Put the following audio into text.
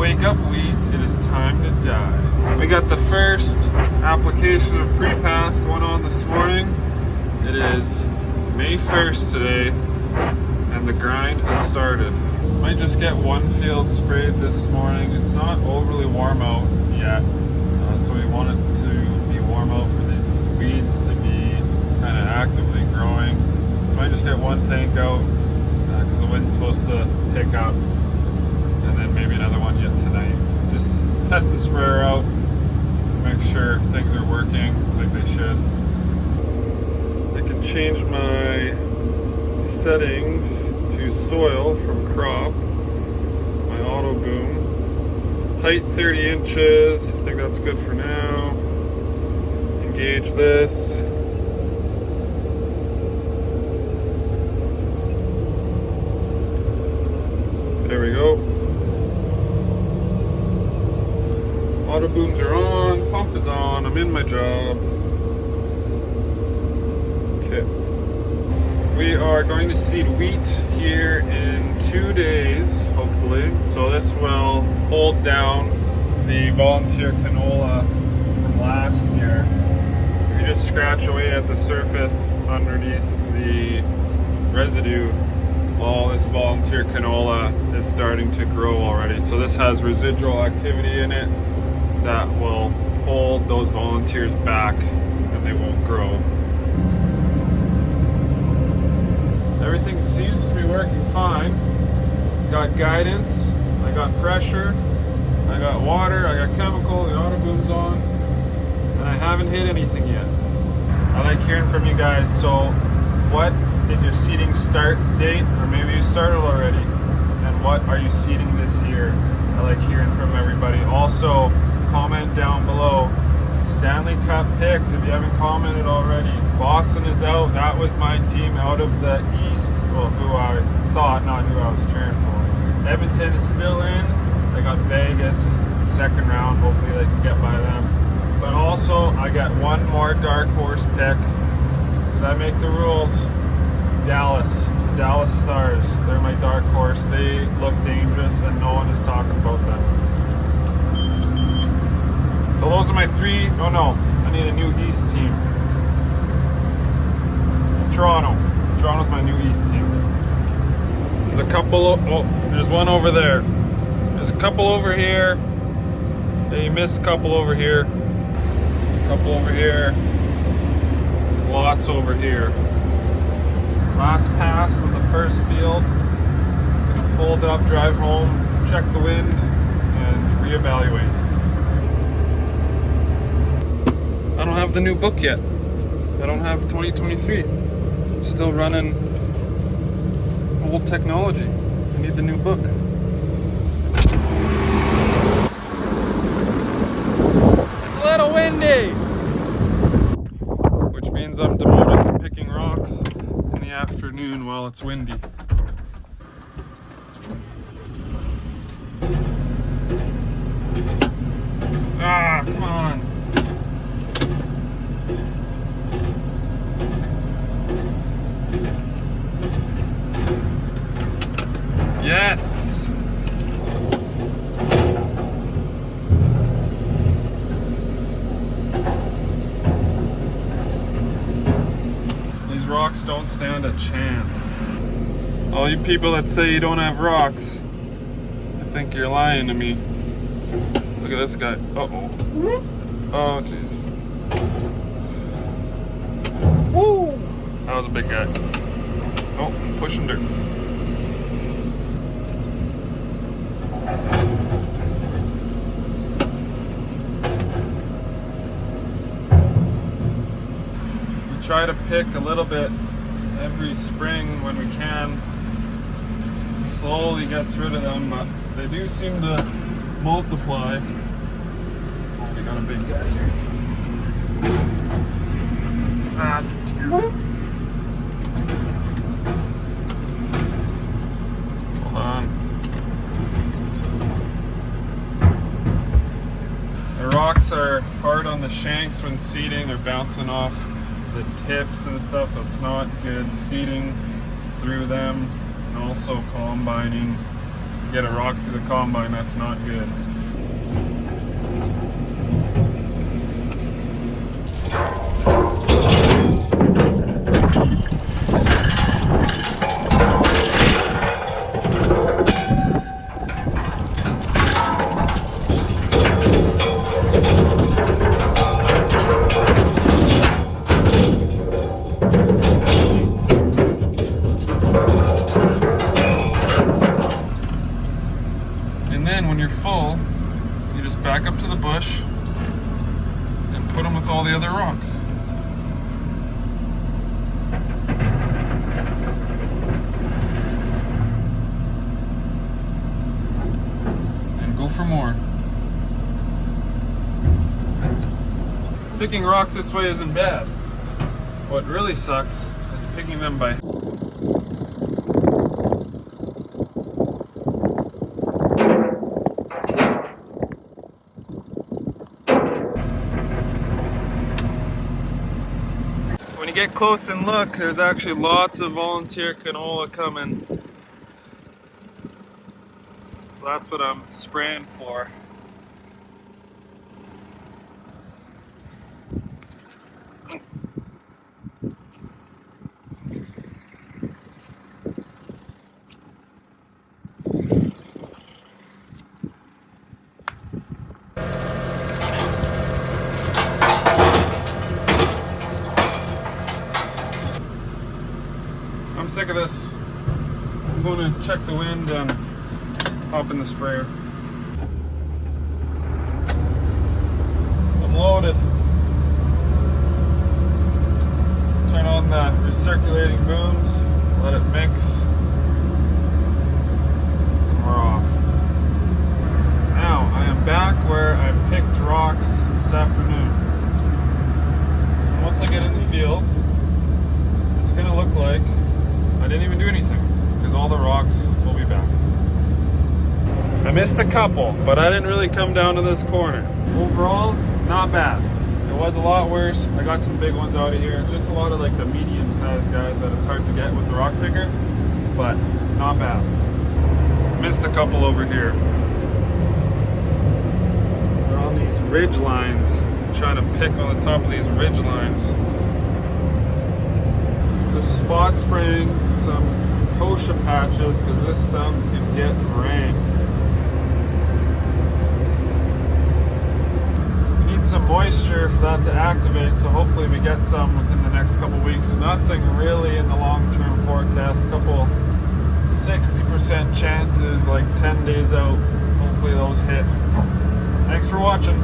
wake up, weeds. It is time to die. We got the first application of pre-pass going on this morning. It is May 1st today, and the grind has started. Might just get one field sprayed this morning. It's not overly warm out yet, so we want it to be warm out for these weeds to be kind of actively growing. So I might just get one tank out because the wind's supposed to pick up, and then maybe another one yet tonight. Just test the sprayer out, make sure things are working like they should. I can change my settings to soil from crop, my auto boom, height 30 inches, I think that's good for now. Engage this. There we go. Auto booms are on, pump is on, I'm in my job. Okay. We are going to seed wheat here in 2 days, hopefully. So this will hold down the volunteer canola from last year. You just scratch away at the surface underneath the residue. All this volunteer canola is starting to grow already. So this has residual activity in it that will hold those volunteers back and they won't grow. Everything seems to be working fine. Got guidance, I got pressure, I got water, I got chemical, the auto boom's on, and I haven't hit anything yet. I like hearing from you guys. So what is your seeding start date, or maybe you started already, and what are you seeding this year? I like hearing from everybody. Also, comment down below Stanley Cup picks if you haven't commented already. Boston is out. That was my team out of the East. Well, who I thought, not who I was cheering for. Edmonton is still in. They got Vegas second round. Hopefully they can get by them. But also, I got one more dark horse pick because I make the rules. Dallas Stars. They're my dark horse. They look dangerous and no one is talking about them. So those are my three. Oh no, I need a new East team. Toronto's my new East team. There's a couple, there's one over there. There's a couple over here. Yeah, you missed a couple over here. There's a couple over here. There's lots over here. Last pass of the first field. Gonna fold up, drive home, check the wind, and reevaluate. I don't have the new book yet. I don't have 2023. I'm still running old technology. I need the new book. It's a little windy, which means I'm devoted to picking rocks in the afternoon while it's windy. Ah, come on. Yes! These rocks don't stand a chance. All you people that say you don't have rocks, I think you're lying to me. Look at this guy. Uh-oh. Oh, jeez. Woo! That was a big guy. Oh, I'm pushing dirt. We try to pick a little bit every spring when we can. Slowly gets rid of them, but they do seem to multiply. Oh, we got a big guy here. Ah, hold on. The rocks are hard on the shanks when seeding. They're bouncing off the tips and stuff, so it's not good seeding through them. And also combining get a rock through the combine, that's not good. And then when you're full, you just back up to the bush and put them with all the other rocks. And go for more. Picking rocks this way isn't bad. What really sucks is picking them by when you get close and look, there's actually lots of volunteer canola coming. So that's what I'm spraying for. I'm sick of this. I'm going to check the wind and hop in the sprayer. I'm loaded. Turn on the recirculating booms, let it mix, and we're off. Now, I am back where I picked rocks this afternoon. And once I get in the field, it's going to look like I didn't even do anything, because all the rocks will be back. I missed a couple, but I didn't really come down to this corner. Overall, not bad. It was a lot worse. I got some big ones out of here. It's just a lot of like the medium-sized guys that it's hard to get with the rock picker, but not bad. Missed a couple over here. They're on these ridge lines. I'm trying to pick on the top of these ridge lines. Just spot spraying some kochia patches because this stuff can get rank. We need some moisture for that to activate, so hopefully we get some within the next couple weeks. Nothing really in the long-term forecast. A couple 60% chances, like 10 days out. Hopefully those hit. Thanks for watching.